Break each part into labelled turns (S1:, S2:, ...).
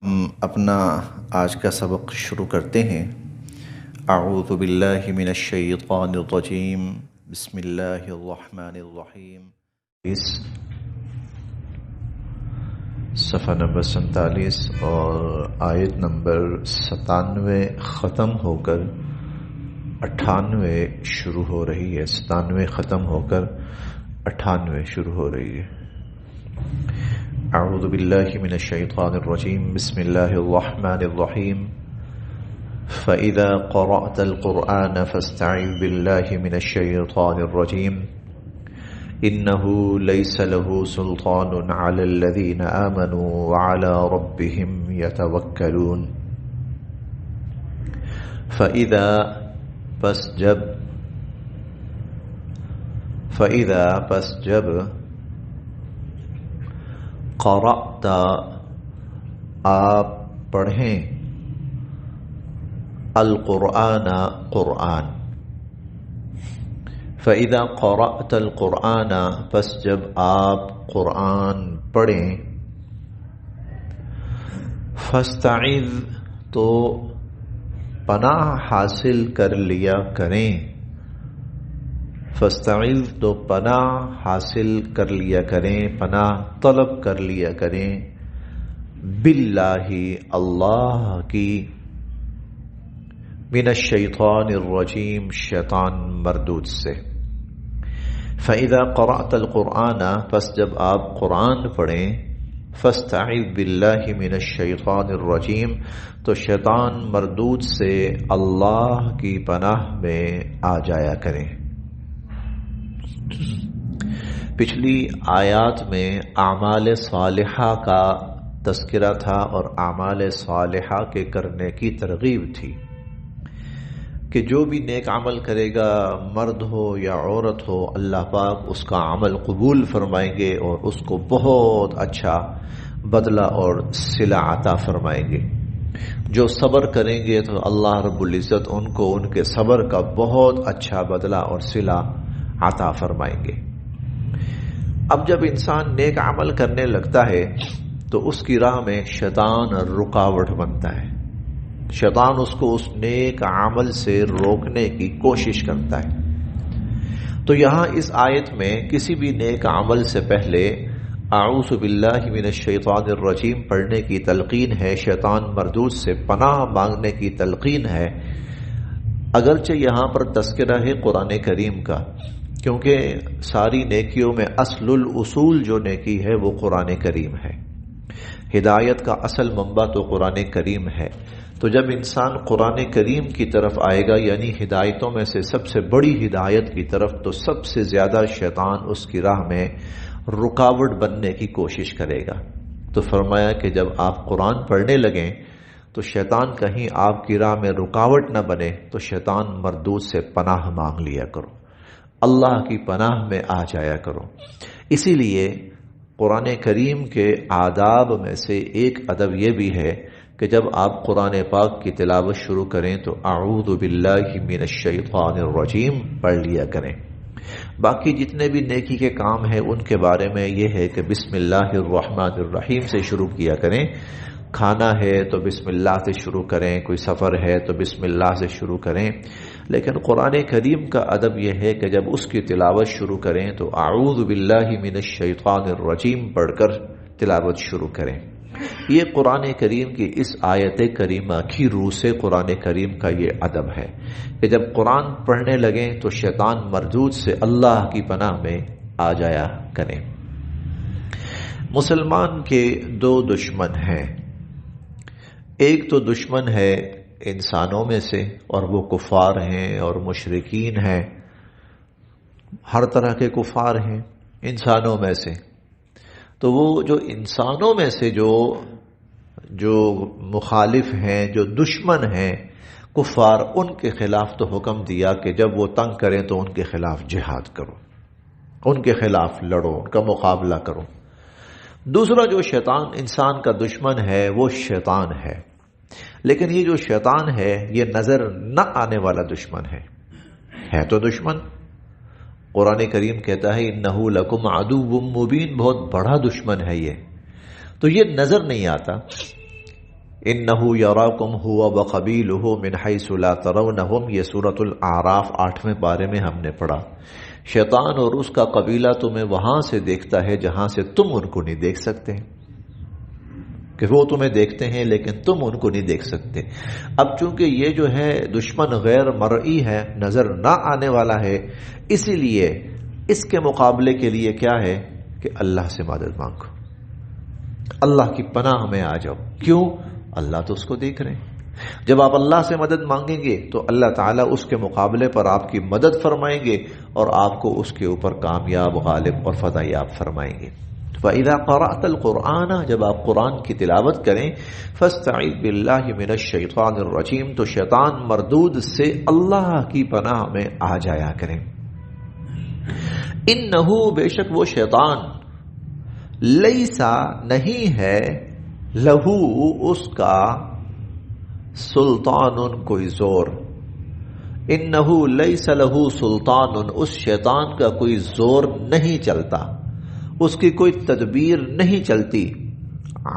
S1: ہم اپنا آج کا سبق شروع کرتے ہیں۔ اعوذ باللہ من الشیطان الرجیم، بسم اللہ الرحمن الرحیم۔ اس صفحہ نمبر 47 اور آیت نمبر 97 ختم ہو کر 98 شروع ہو رہی ہے۔ 97 ختم ہو کر 98 شروع ہو رہی ہے۔ اعوذ باللہ من الشیطان الرجیم، بسم اللہ الرحمن الرحیم۔ فَإِذَا قَرَأْتَ الْقُرْآنَ فَاسْتَعِذْ بِاللَّهِ مِنَ الشَّيْطَانِ الرَّجِيمِ إِنَّهُ لَيْسَ لَهُ سُلْطَانٌ عَلَى الَّذِينَ آمَنُوا وَعَلَى رَبِّهِمْ يَتَوَكَّلُونَ۔ فَإِذَا پس جب قرأت آپ پڑھیں القرآن قرآن، فَإِذَا قَرَأْتَ الْقُرْآنَ پس جب آپ قرآن پڑھیں، فَاسْتَعِذْ تو پناہ حاصل کر لیا کریں، فَاسْتَعِذْ تو پناہ حاصل کر لیا کریں، پناہ طلب کر لیا کریں، باللہ اللہ کی، من الشیطان الرجیم شیطان مردود سے۔ فَإِذَا قَرَأْتَ الْقُرْآنَ پس جب آپ قرآن پڑھیں، فَاسْتَعِذْ بِاللَّهِ مِنَ الشَّيْطَانِ الرَّجِيمِ تو شیطان مردود سے اللہ کی پناہ میں آ جایا کریں۔ پچھلی آیات میں اعمال صالحہ کا تذکرہ تھا اور اعمال صالحہ کے کرنے کی ترغیب تھی کہ جو بھی نیک عمل کرے گا، مرد ہو یا عورت ہو، اللہ پاک اس کا عمل قبول فرمائیں گے اور اس کو بہت اچھا بدلہ اور صلہ عطا فرمائیں گے۔ جو صبر کریں گے تو اللہ رب العزت ان کو ان کے صبر کا بہت اچھا بدلہ اور صلہ عطا فرمائیں گے۔ اب جب انسان نیک عمل کرنے لگتا ہے تو اس کی راہ میں شیطان رکاوٹ بنتا ہے، شیطان اس کو اس نیک عمل سے روکنے کی کوشش کرتا ہے۔ تو یہاں اس آیت میں کسی بھی نیک عمل سے پہلے اعوذ باللہ من الشیطان الرجیم پڑھنے کی تلقین ہے، شیطان مردود سے پناہ مانگنے کی تلقین ہے، اگرچہ یہاں پر تذکرہ ہے قرآن کریم کا، کیونکہ ساری نیکیوں میں اصل الاصول جو نیکی ہے وہ قرآن کریم ہے، ہدایت کا اصل منبع تو قرآن کریم ہے۔ تو جب انسان قرآن کریم کی طرف آئے گا، یعنی ہدایتوں میں سے سب سے بڑی ہدایت کی طرف، تو سب سے زیادہ شیطان اس کی راہ میں رکاوٹ بننے کی کوشش کرے گا۔ تو فرمایا کہ جب آپ قرآن پڑھنے لگیں تو شیطان کہیں آپ کی راہ میں رکاوٹ نہ بنے، تو شیطان مردود سے پناہ مانگ لیا کرو، اللہ کی پناہ میں آ جایا کرو۔ اسی لیے قرآن کریم کے آداب میں سے ایک ادب یہ بھی ہے کہ جب آپ قرآن پاک کی تلاوت شروع کریں تو اعوذ باللہ من الشیطان الرجیم پڑھ لیا کریں۔ باقی جتنے بھی نیکی کے کام ہیں ان کے بارے میں یہ ہے کہ بسم اللہ الرحمن الرحیم سے شروع کیا کریں، کھانا ہے تو بسم اللہ سے شروع کریں، کوئی سفر ہے تو بسم اللہ سے شروع کریں، لیکن قرآن کریم کا ادب یہ ہے کہ جب اس کی تلاوت شروع کریں تو اعوذ باللہ من الشیطان الرجیم پڑھ کر تلاوت شروع کریں۔ یہ قرآن کریم کی اس آیت کریمہ کی روح سے قرآن کریم کا یہ ادب ہے کہ جب قرآن پڑھنے لگیں تو شیطان مردود سے اللہ کی پناہ میں آ جایا کریں۔ مسلمان کے دو دشمن ہیں، ایک تو دشمن ہے انسانوں میں سے اور وہ کفار ہیں اور مشرکین ہیں، ہر طرح کے کفار ہیں انسانوں میں سے۔ تو وہ جو انسانوں میں سے جو مخالف ہیں، جو دشمن ہیں کفار، ان کے خلاف تو حکم دیا کہ جب وہ تنگ کریں تو ان کے خلاف جہاد کرو، ان کے خلاف لڑو، ان کا مقابلہ کرو۔ دوسرا جو شیطان انسان کا دشمن ہے وہ شیطان ہے، لیکن یہ جو شیطان ہے یہ نظر نہ آنے والا دشمن ہے تو دشمن۔ قرآن کریم کہتا ہے انہو لکم عدو مبین، بہت بڑا دشمن ہے یہ، تو یہ نظر نہیں آتا، انہو یراکم ہوا وقبیلہ من حیث لا ترونہم، یہ سورۃ الاعراف 8ویں پارے میں ہم نے پڑھا. شیطان اور اس کا قبیلہ تمہیں وہاں سے دیکھتا ہے جہاں سے تم ان کو نہیں دیکھ سکتے، کہ وہ تمہیں دیکھتے ہیں لیکن تم ان کو نہیں دیکھ سکتے. اب چونکہ یہ جو ہے دشمن غیر مرئی ہے، نظر نہ آنے والا ہے، اسی لیے اس کے مقابلے کے لیے کیا ہے کہ اللہ سے مدد مانگو، اللہ کی پناہ میں آ جاؤ. کیوں؟ اللہ تو اس کو دیکھ رہے ہیں. جب آپ اللہ سے مدد مانگیں گے تو اللہ تعالیٰ اس کے مقابلے پر آپ کی مدد فرمائیں گے اور آپ کو اس کے اوپر کامیاب، غالب اور فتح یاب فرمائیں گے. فَإِذَا قَرَأْتَ الْقُرْآنَ، جب آپ قرآن کی تلاوت کریں، فَاسْتَعِذْ بِاللَّهِ مِنَ الشَّيْطَانِ الرَّجِيمِ، تو شیطان مردود سے اللہ کی پناہ میں آ جایا کریں. اِنَّهُ، بے شک وہ شیطان، لیسا نہیں ہے، لہو اس کا، سلطان کوئی زور. انہو لیس لہو سلطان، اس شیطان کا کوئی زور نہیں چلتا، اس کی کوئی تدبیر نہیں چلتی.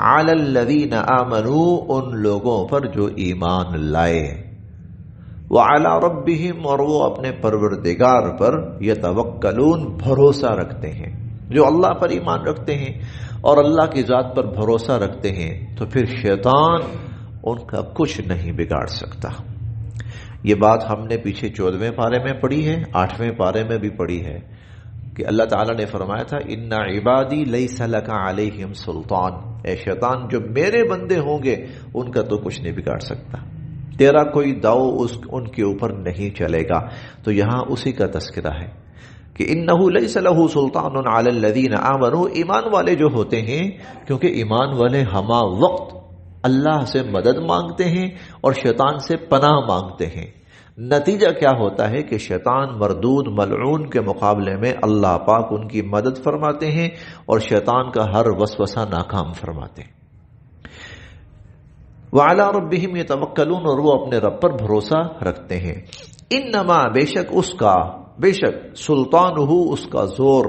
S1: علی الذین آمنوا، ان لوگوں پر جو ایمان لائے. وعلی ربہم، اور وہ اپنے پروردگار پر یتوکلون، بھروسہ رکھتے ہیں. جو اللہ پر ایمان رکھتے ہیں اور اللہ کی ذات پر بھروسہ رکھتے ہیں تو پھر شیطان ان کا کچھ نہیں بگاڑ سکتا. یہ بات ہم نے پیچھے 14ویں پارے میں پڑھی ہے، 8ویں پارے میں بھی پڑھی ہے کہ اللہ تعالیٰ نے فرمایا تھا ان عبادی لیس لک علیہم سلطان، اے شیطان جو میرے بندے ہوں گے ان کا تو کچھ نہیں بگاڑ سکتا، تیرا کوئی داؤ ان کے اوپر نہیں چلے گا. تو یہاں اسی کا تذکرہ ہے کہ انہو لیس لہ سلطان علی الذین آمنوا، ایمان والے جو ہوتے ہیں، کیونکہ ایمان والے ہما وقت اللہ سے مدد مانگتے ہیں اور شیطان سے پناہ مانگتے ہیں. نتیجہ کیا ہوتا ہے کہ شیطان مردود ملعون کے مقابلے میں اللہ پاک ان کی مدد فرماتے ہیں اور شیطان کا ہر وسوسہ ناکام فرماتے ہیں. وعلی ربہم یتوکلون، اور وہ اپنے رب پر بھروسہ رکھتے ہیں. انما، بے شک اس کا، بے شک سلطانہ، اس کا زور،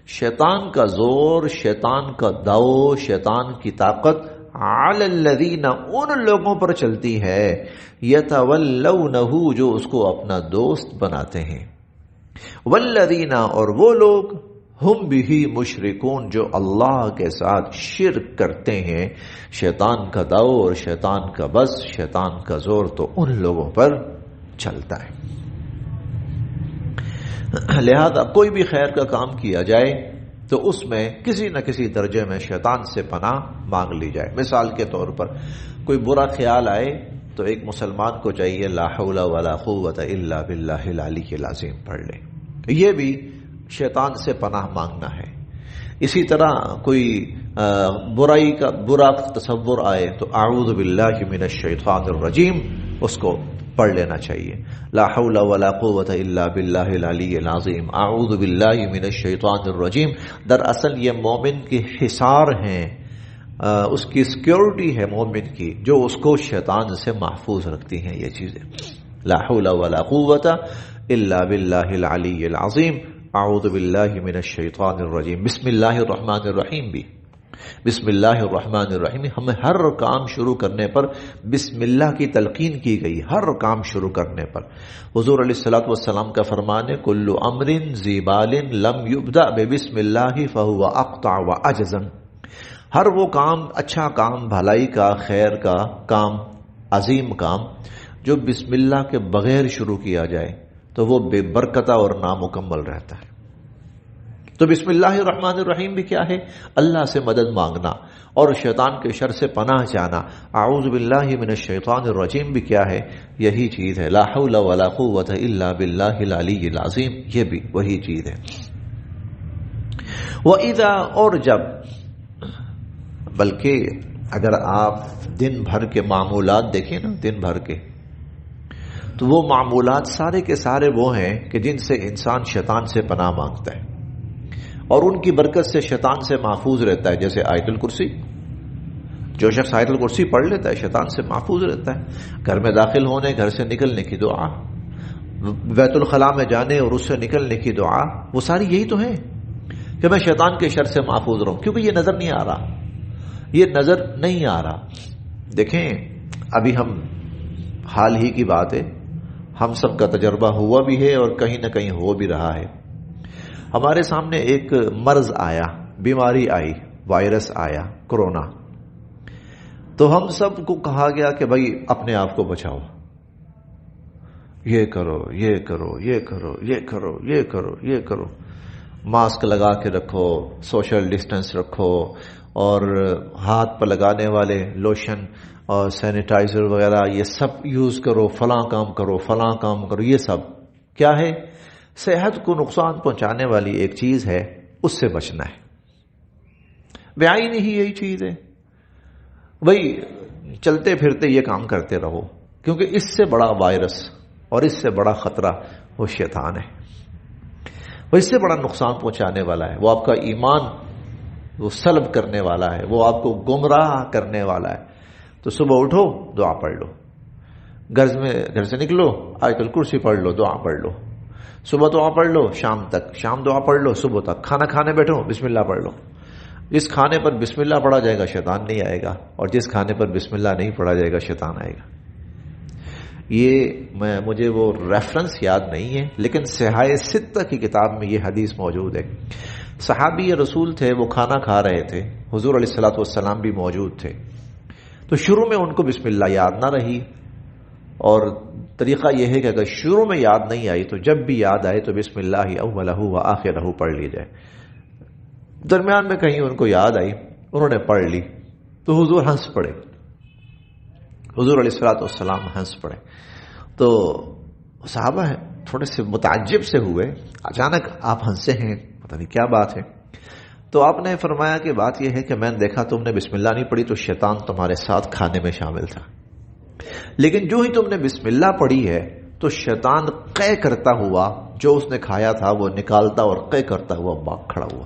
S1: شیطان کا زور، شیطان کا داؤ، شیطان کی طاقت، علی الذین، ان لوگوں پر چلتی ہے، یتولونہ، جو اس کو اپنا دوست بناتے ہیں. والذین، اور وہ لوگ، ہم بہ مشرکون، جو اللہ کے ساتھ شرک کرتے ہیں. شیطان کا داؤ اور شیطان کا بس، شیطان کا زور تو ان لوگوں پر چلتا ہے. لہذا کوئی بھی خیر کا کام کیا جائے تو اس میں کسی نہ کسی درجے میں شیطان سے پناہ مانگ لی جائے. مثال کے طور پر کوئی برا خیال آئے تو ایک مسلمان کو چاہیے لا حول ولا قوت الا باللہ العلی العظیم پڑھ لے، یہ بھی شیطان سے پناہ مانگنا ہے. اسی طرح کوئی برائی کا برا تصور آئے تو اعوذ باللہ من الشیطان الرجیم اس کو پڑھ لینا چاہیے. لا حول ولا قوت الا باللہ العلی العظیم، اعوذ باللہ من الشیطان الرجیم. دراصل یہ مومن کی حصار ہیں، اس کی سیکیورٹی ہے مومن کی، جو اس کو شیطان سے محفوظ رکھتی ہیں یہ چیزیں. لا حول ولا قوت الا باللہ العلی العظیم، اعوذ باللہ من الشیطان الرجیم. بسم اللہ الرحمن الرحیم بھی، بسم اللہ الرحمن الرحیم. ہمیں ہر کام شروع کرنے پر بسم اللہ کی تلقین کی گئی، ہر کام شروع کرنے پر. حضور علیہ الصلوۃ والسلام کا فرمان ہے کل امر ذی بال لم یبدأ بسم اللہ فہو اقطع واجزم. ہر وہ کام، اچھا کام، بھلائی کا، خیر کا کام، عظیم کام جو بسم اللہ کے بغیر شروع کیا جائے تو وہ بے برکتہ اور نامکمل رہتا ہے. تو بسم اللہ الرحمن الرحیم بھی کیا ہے؟ اللہ سے مدد مانگنا اور شیطان کے شر سے پناہ چاہنا. اعوذ باللہ من الشیطان الرجیم بھی کیا ہے؟ یہی چیز ہے. لا حول ولا قوت الا باللہ العلی العظیم، یہ بھی وہی چیز ہے. وَإِذَا، اور جب، بلکہ اگر آپ دن بھر کے معمولات دیکھیں نا، دن بھر کے، تو وہ معمولات سارے کے سارے وہ ہیں کہ جن سے انسان شیطان سے پناہ مانگتا ہے اور ان کی برکت سے شیطان سے محفوظ رہتا ہے. جیسے آیت الکرسی، جو شخص آیت الکرسی پڑھ لیتا ہے شیطان سے محفوظ رہتا ہے. گھر میں داخل ہونے، گھر سے نکلنے کی دعا، بیت الخلاء میں جانے اور اس سے نکلنے کی دعا، وہ ساری یہی تو ہے کہ میں شیطان کے شر سے محفوظ رہوں. کیونکہ یہ نظر نہیں آ رہا، یہ نظر نہیں آ رہا. دیکھیں ابھی ہم حال ہی کی بات ہے، ہم سب کا تجربہ ہوا بھی ہے اور کہیں نہ کہیں ہو بھی رہا ہے. ہمارے سامنے ایک مرض آیا، بیماری آئی، وائرس آیا، کورونا. تو ہم سب کو کہا گیا کہ بھائی اپنے آپ کو بچاؤ، یہ کرو، یہ کرو، یہ کرو، یہ کرو، یہ کرو، یہ کرو، ماسک لگا کے رکھو، سوشل ڈسٹینس رکھو، اور ہاتھ پر لگانے والے لوشن اور سینیٹائزر وغیرہ یہ سب یوز کرو، فلاں کام کرو، فلاں کام کرو. یہ سب کیا ہے؟ صحت کو نقصان پہنچانے والی ایک چیز ہے، اس سے بچنا ہے. بعین ہی یہی چیز ہے بھائی، چلتے پھرتے یہ کام کرتے رہو، کیونکہ اس سے بڑا وائرس اور اس سے بڑا خطرہ وہ شیطان ہے. وہ اس سے بڑا نقصان پہنچانے والا ہے، وہ آپ کا ایمان وہ سلب کرنے والا ہے، وہ آپ کو گمراہ کرنے والا ہے. تو صبح اٹھو، دعا پڑھ لو، گھر سے نکلو، آیت الکرسی پڑھ لو، دعا پڑھ لو، صبح دعا پڑھ لو، شام دعا پڑھ لو، صبح تک کھانا کھانے بیٹھو بسم اللہ پڑھ لو. جس کھانے پر بسم اللہ پڑھا جائے گا شیطان نہیں آئے گا، اور جس کھانے پر بسم اللہ نہیں پڑھا جائے گا شیطان آئے گا. یہ مجھے وہ ریفرنس یاد نہیں ہے، لیکن صحاح ستہ کی کتاب میں یہ حدیث موجود ہے. صحابی رسول تھے، وہ کھانا کھا رہے تھے، حضور علیہ الصلوۃ والسلام بھی موجود تھے. تو شروع میں ان کو بسم اللہ یاد نہ رہی، اور طریقہ یہ ہے کہ اگر شروع میں یاد نہیں آئی تو جب بھی یاد آئے تو بسم اللہ اولہ و آخرہ پڑھ لی جائے. درمیان میں کہیں ان کو یاد آئی، انہوں نے پڑھ لی تو حضور ہنس پڑے، حضور علیہ الصلوۃ والسلام ہنس پڑے. تو صحابہ تھوڑے سے متعجب سے ہوئے، اچانک آپ ہنسے ہیں، پتہ نہیں کیا بات ہے. تو آپ نے فرمایا کہ بات یہ ہے کہ میں نے دیکھا تم نے بسم اللہ نہیں پڑھی تو شیطان تمہارے ساتھ کھانے میں شامل تھا، لیکن جو ہی تم نے بسم اللہ پڑھی ہے تو شیطان قے کرتا ہوا جو اس نے کھایا تھا وہ نکالتا اور قے کرتا ہوا باغ کھڑا ہوا.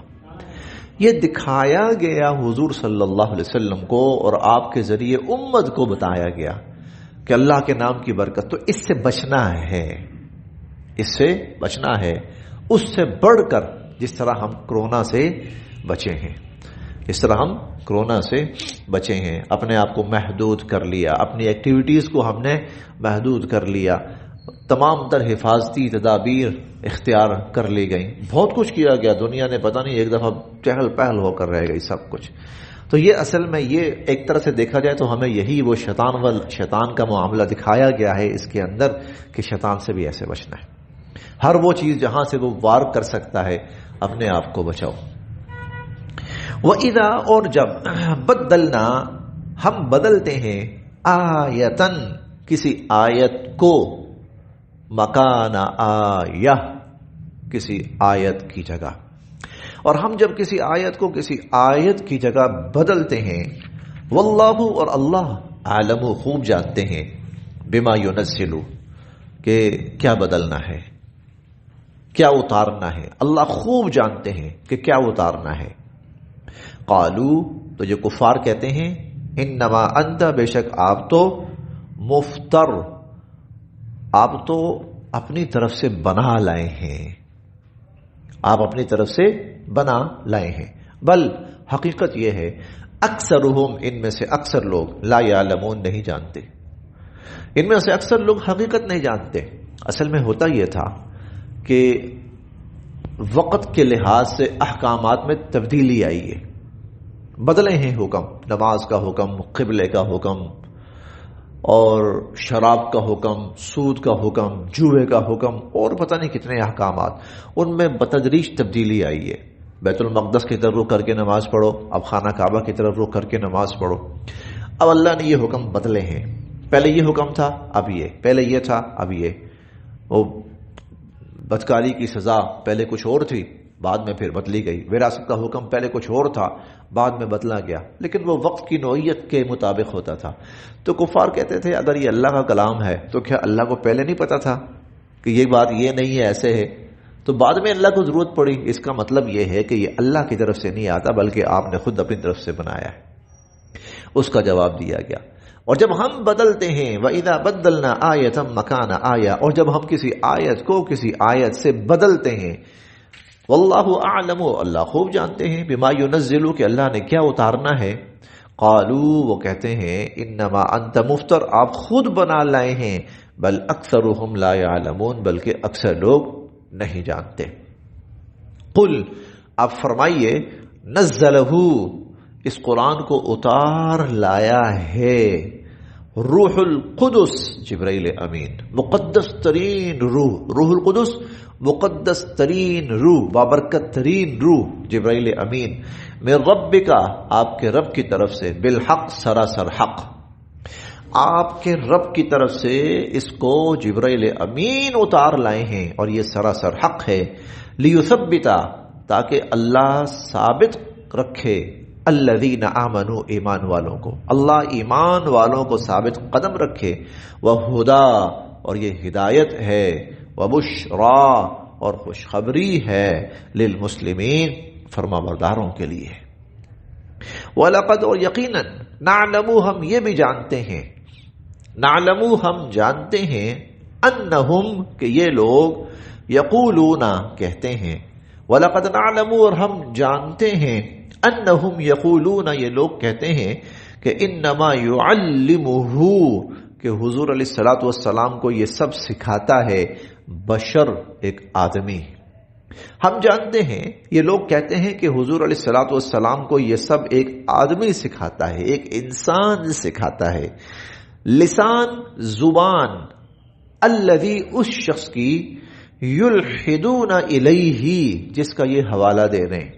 S1: یہ دکھایا گیا حضور صلی اللہ علیہ وسلم کو، اور آپ کے ذریعے امت کو بتایا گیا کہ اللہ کے نام کی برکت. تو اس سے بچنا ہے، اس سے بچنا ہے، اس سے بڑھ کر جس طرح ہم کورونا سے بچے ہیں، اس طرح ہم کورونا سے بچے ہیں. اپنے آپ کو محدود کر لیا، اپنی ایکٹیویٹیز کو ہم نے محدود کر لیا، تمام تر حفاظتی تدابیر اختیار کر لی گئی، بہت کچھ کیا گیا. دنیا نے پتہ نہیں ایک دفعہ چہل پہل ہو کر رہ گئی سب کچھ. تو یہ اصل میں یہ ایک طرح سے دیکھا جائے تو ہمیں یہی وہ شیطان کا معاملہ دکھایا گیا ہے اس کے اندر کہ شیطان سے بھی ایسے بچنا ہے. ہر وہ چیز جہاں سے وہ وار کر سکتا ہے اپنے آپ کو بچاؤ. وَإِذَا، اور جب بدلنا ہم بدلتے ہیں آیتن کسی آیت کو، مکان آیہ کسی آیت کی جگہ، اور ہم جب کسی آیت کو کسی آیت کی جگہ بدلتے ہیں، واللہ، اور اللہ عالم خوب جانتے ہیں، بما ينزل کہ کیا بدلنا ہے، کیا اتارنا ہے، اللہ خوب جانتے ہیں کہ کیا اتارنا ہے. قالو، تو یہ کفار کہتے ہیں، انما انت، بے شک آپ تو مفتر، آپ تو اپنی طرف سے بنا لائے ہیں، آپ اپنی طرف سے بنا لائے ہیں. بل حقیقت یہ ہے اکثرہم، ان میں سے اکثر لوگ، لا یعلمون، نہیں جانتے. ان میں سے اکثر لوگ حقیقت نہیں جانتے. اصل میں ہوتا یہ تھا کہ وقت کے لحاظ سے احکامات میں تبدیلی آئی ہے، بدلے ہیں حکم، نماز کا حکم، قبلے کا حکم، اور شراب کا حکم، سود کا حکم، جوئے کا حکم، اور پتہ نہیں کتنے احکامات، ان میں بتدریج تبدیلی آئی ہے. بیت المقدس کی طرف رخ کر کے نماز پڑھو، اب خانہ کعبہ کی طرف رخ کر کے نماز پڑھو. اب اللہ نے یہ حکم بدلے ہیں، پہلے یہ حکم تھا اب یہ، پہلے یہ تھا اب یہ. وہ بدکاری کی سزا پہلے کچھ اور تھی، بعد میں پھر بدلی گئی. وراثت کا حکم پہلے کچھ اور تھا، بعد میں بدلا گیا، لیکن وہ وقت کی نوعیت کے مطابق ہوتا تھا. تو کفار کہتے تھے اگر یہ اللہ کا کلام ہے تو کیا اللہ کو پہلے نہیں پتا تھا کہ یہ بات یہ نہیں ہے، ایسے ہے، تو بعد میں اللہ کو ضرورت پڑی. اس کا مطلب یہ ہے کہ یہ اللہ کی طرف سے نہیں آتا بلکہ آپ نے خود اپنی طرف سے بنایا ہے. اس کا جواب دیا گیا. اور جب ہم بدلتے ہیں وَإِذَا بَدَّلْنَا آیَةً مَكَانَ آیَةٍ، اور جب ہم کسی آیت کو کسی آیت سے بدلتے ہیں، واللہ اعلم، اللہ خوب جانتے ہیں، بما ينزل، کہ اللہ نے کیا اتارنا ہے. قالو وہ کہتے ہیں انما انت مفتر آپ خود بنا لائے ہیں بل اکثرهم لا يعلمون بلکہ اکثر لوگ نہیں جانتے. قل آپ فرمائیے نزلہ اس قرآن کو اتار لایا ہے روح القدس جبرائیل امین مقدس ترین روح. روح القدس مقدس ترین روح بابرکت ترین روح جبرائیل امین من ربک آپ کے رب کی طرف سے بالحق سراسر حق آپ کے رب کی طرف سے اس کو جبرائیل امین اتار لائے ہیں اور یہ سراسر حق ہے. لیثبت تاکہ اللہ ثابت رکھے الذین آمنوا ایمان والوں کو اللہ ایمان والوں کو ثابت قدم رکھے. وہدا اور یہ ہدایت ہے وبشرا اور خوشخبری ہے للمسلمین فرما برداروں کے لیے. وَلَقَدْ اور یقیناً نعلم ہم یہ بھی جانتے ہیں نعلم ہم جانتے ہیں انہم کہ یہ لوگ یقولون کہتے ہیں وَلَقَدْ نعلم اور ہم جانتے ہیں انہم یقولون یہ لوگ کہتے ہیں کہ انما یعلمہ کہ حضور علیہ الصلوۃ والسلام کو یہ سب سکھاتا ہے بشر ایک آدمی. ہم جانتے ہیں یہ لوگ کہتے ہیں کہ حضور علیہ الصلوۃ والسلام کو یہ سب ایک آدمی سکھاتا ہے ایک انسان سکھاتا ہے. لسان زبان الذی اس شخص کی یلحدون الیہ جس کا یہ حوالہ دے رہے ہیں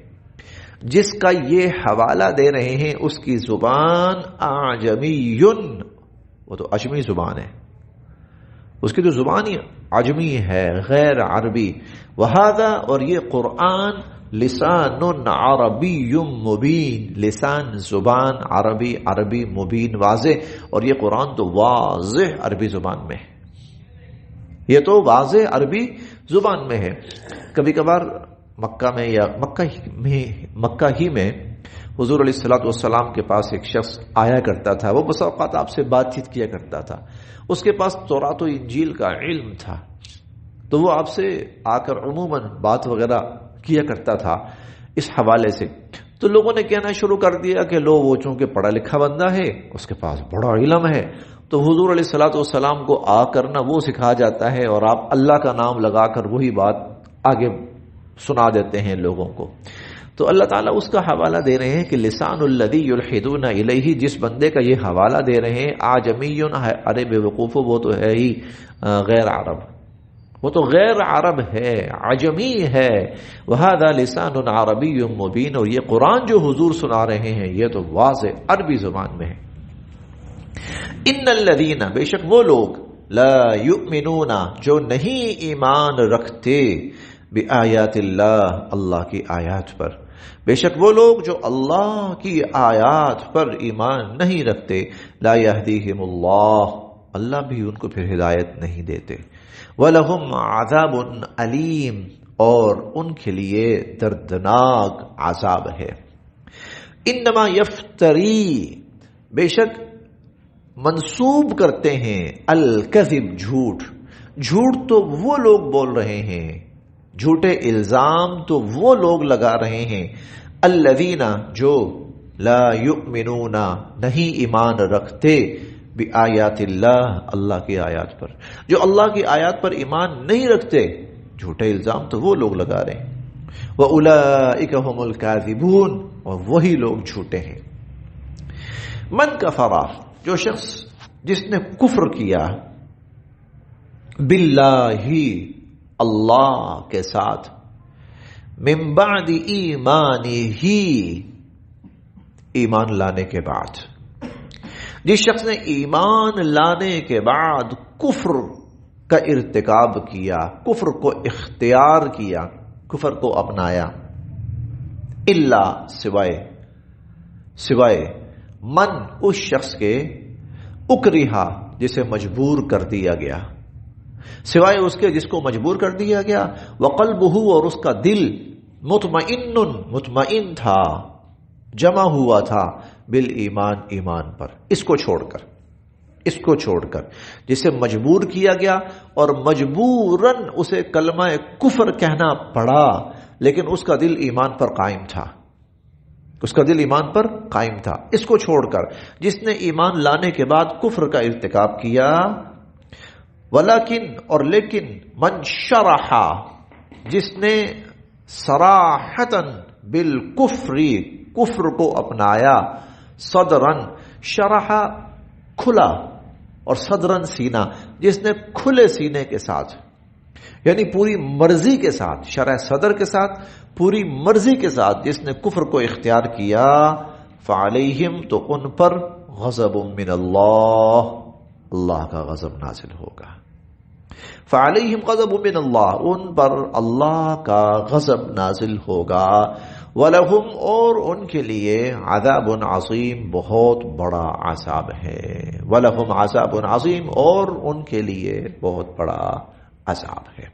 S1: جس کا یہ حوالہ دے رہے ہیں اس کی زبان اعجمی وہ تو عجمی زبان ہے اس کی تو زبان ہی عجمی ہے غیر عربی. وہذا اور یہ قرآن لسان عربی مبین لسان زبان عربی عربی مبین واضح اور یہ قرآن تو واضح عربی زبان میں ہے یہ تو واضح عربی زبان میں ہے. کبھی کبھار مکہ میں یا مکہ ہی میں حضور علیہ الصلوۃ والسلام کے پاس ایک شخص آیا کرتا تھا وہ بسا اوقات آپ سے بات چیت کیا کرتا تھا اس کے پاس تورات و انجیل کا علم تھا تو وہ آپ سے آ کر عموماً بات وغیرہ کیا کرتا تھا اس حوالے سے. تو لوگوں نے کہنا شروع کر دیا کہ لو وہ چونکہ پڑھا لکھا بندہ ہے اس کے پاس بڑا علم ہے تو حضور علیہ الصلوۃ والسلام کو آ کر نہ وہ سکھا جاتا ہے اور آپ اللہ کا نام لگا کر وہی بات آگے سنا دیتے ہیں لوگوں کو. تو اللہ تعالیٰ اس کا حوالہ دے رہے ہیں کہ لسان الذی یلحدون الیہ جس بندے کا یہ حوالہ دے رہے ہیں اعجمی ہے ارے بے وقوف وہ تو ہے ہی غیر عرب وہ تو غیر عرب ہے عجمی ہے. وہذا لسان عربی مبین اور یہ قرآن جو حضور سنا رہے ہیں یہ تو واضح عربی زبان میں ہے. ان الذین بے شک وہ لوگ لا یؤمنون جو نہیں ایمان رکھتے بآیات اللہ اللہ کی آیات پر بے شک وہ لوگ جو اللہ کی آیات پر ایمان نہیں رکھتے لا یہدیہم اللہ اللہ بھی ان کو پھر ہدایت نہیں دیتے. وَلَهُمْ عَذَابٌ علیم اور ان کے لیے دردناک عذاب ہے. انما یفتری بے شک منسوب کرتے ہیں الکذب جھوٹ تو وہ لوگ بول رہے ہیں جھوٹے الزام تو وہ لوگ لگا رہے ہیں الذین جو لا یؤمنون نہیں ایمان رکھتے بآیات اللہ اللہ کی آیات پر جو اللہ کی آیات پر ایمان نہیں رکھتے جھوٹے الزام تو وہ لوگ لگا رہے ہیں. وَأُولَئِكَ هُمُ الْكَاذِبُونَ اور وہی لوگ جھوٹے ہیں. من کفر جو شخص جس نے کفر کیا باللہ اللہ کے ساتھ من بعد ایمانہ ایمان لانے کے بعد جس شخص نے ایمان لانے کے بعد کفر کا ارتکاب کیا کفر کو اختیار کیا کفر کو اپنایا الا سوائے من اس شخص کے اکرہا جسے مجبور کر دیا گیا سوائے اس کے جس کو مجبور کر دیا گیا وقلبہ اور اس کا دل مطمئن تھا جمع ہوا تھا بالایمان ایمان پر اس کو چھوڑ کر جسے مجبور کیا گیا اور مجبوراً اسے کلمہ کفر کہنا پڑا لیکن اس کا دل ایمان پر قائم تھا اس کا دل ایمان پر قائم تھا. اس کو چھوڑ کر جس نے ایمان لانے کے بعد کفر کا ارتکاب کیا، ولیکن اور لیکن من شرح جس نے صراحتاً بالکفر کفر کو اپنایا، صدرن شرح کھلا اور صدرن سینہ جس نے کھلے سینے کے ساتھ یعنی پوری مرضی کے ساتھ، شرح صدر کے ساتھ پوری مرضی کے ساتھ جس نے کفر کو اختیار کیا، فعلیہم تو ان پر غضب من اللہ، اللہ کا غضب نازل ہوگا. فعلیہم غضب من اللہ، ان پر اللہ کا غضب نازل ہوگا. وَلَهُمْ اور ان کے لیے عذاب عظیم بہت بڑا عذاب ہے. وَلَهُمْ عذاب عظیم اور ان کے لیے بہت بڑا عذاب ہے.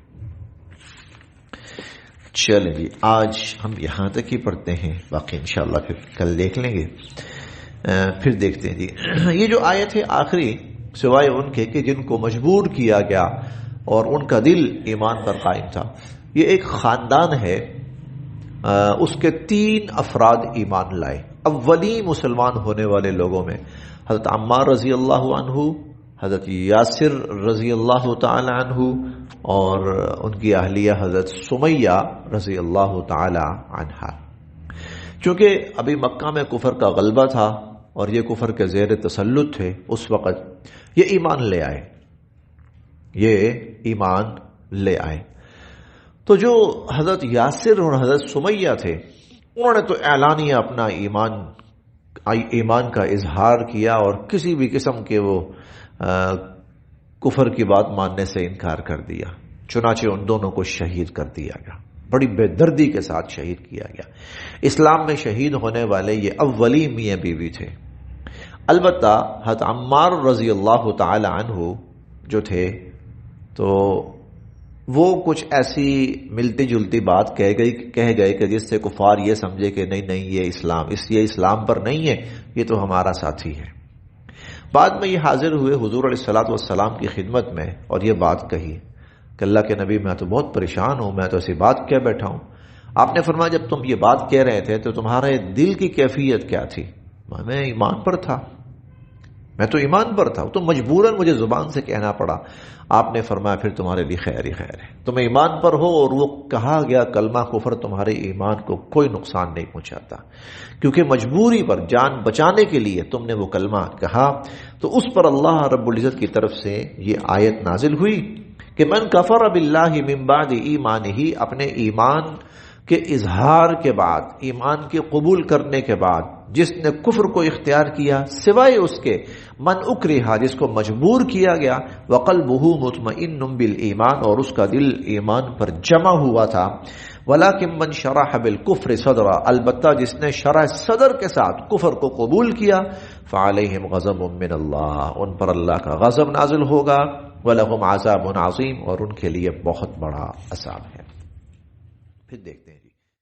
S1: چلیں جی آج ہم یہاں تک ہی پڑھتے ہیں، باقی انشاءاللہ پھر کل دیکھ لیں گے. پھر دیکھتے ہیں جی یہ جو آیت ہے آخری، سوائے ان کے کہ جن کو مجبور کیا گیا اور ان کا دل ایمان پر قائم تھا، یہ ایک خاندان ہے، اس کے 3 افراد ایمان لائے. اولی مسلمان ہونے والے لوگوں میں حضرت عمار رضی اللہ عنہ، حضرت یاسر رضی اللہ تعالی عنہ اور ان کی اہلیہ حضرت سمیہ رضی اللہ تعالی عنہا. چونکہ ابھی مکہ میں کفر کا غلبہ تھا اور یہ کفر کے زیر تسلط تھے، اس وقت یہ ایمان لے آئے، یہ ایمان لے آئے. تو جو حضرت یاسر اور حضرت سمیہ تھے انہوں نے تو اعلانیہ اپنا ایمان کا اظہار کیا اور کسی بھی قسم کے وہ کفر کی بات ماننے سے انکار کر دیا. چنانچہ ان دونوں کو شہید کر دیا گیا، بڑی بے دردی کے ساتھ شہید کیا گیا. اسلام میں شہید ہونے والے یہ اولی میاں بیوی تھے. البتہ حضرت عمار رضی اللہ تعالی عنہ جو تھے تو وہ کچھ ایسی ملتی جلتی بات کہہ گئے کہ جس سے کفار یہ سمجھے کہ نہیں یہ اسلام پر نہیں ہے، یہ تو ہمارا ساتھی ہے. بعد میں یہ حاضر ہوئے حضور علیہ الصلوۃ والسلام کی خدمت میں اور یہ بات کہی کہ اللہ کے نبی میں تو بہت پریشان ہوں، میں تو ایسی بات کہہ بیٹھا ہوں. آپ نے فرمایا جب تم یہ بات کہہ رہے تھے تو تمہارے دل کی کیفیت کیا تھی؟ میں ایمان پر تھا، میں تو ایمان پر تھا، تو مجبوراً مجھے زبان سے کہنا پڑا. آپ نے فرمایا پھر تمہارے لیے خیر ہی خیر ہے، تم ایمان پر ہو اور وہ کہا گیا کلمہ کفر تمہارے ایمان کو کوئی نقصان نہیں پہنچاتا، کیونکہ مجبوری پر جان بچانے کے لیے تم نے وہ کلمہ کہا. تو اس پر اللہ رب العزت کی طرف سے یہ آیت نازل ہوئی کہ من کفر باللہ من بعد ایمانہ، اپنے ایمان کے اظہار کے بعد، ایمان کے قبول کرنے کے بعد جس نے کفر کو اختیار کیا، سوائے اس کے من اکرہا جس کو مجبور کیا گیا، وقلبہ مطمئن بالایمان اور اس کا دل ایمان پر جمع ہوا تھا، ولیکن من شرح بالکفر صدرا البتہ جس نے شرح صدر کے ساتھ کفر کو قبول کیا، فعلیہم غضب من اللہ ان پر اللہ کا غضب نازل ہوگا، ولہم عذاب عظیم اور ان کے لیے بہت بڑا عذاب ہے. پھر دیکھتے ہیں جی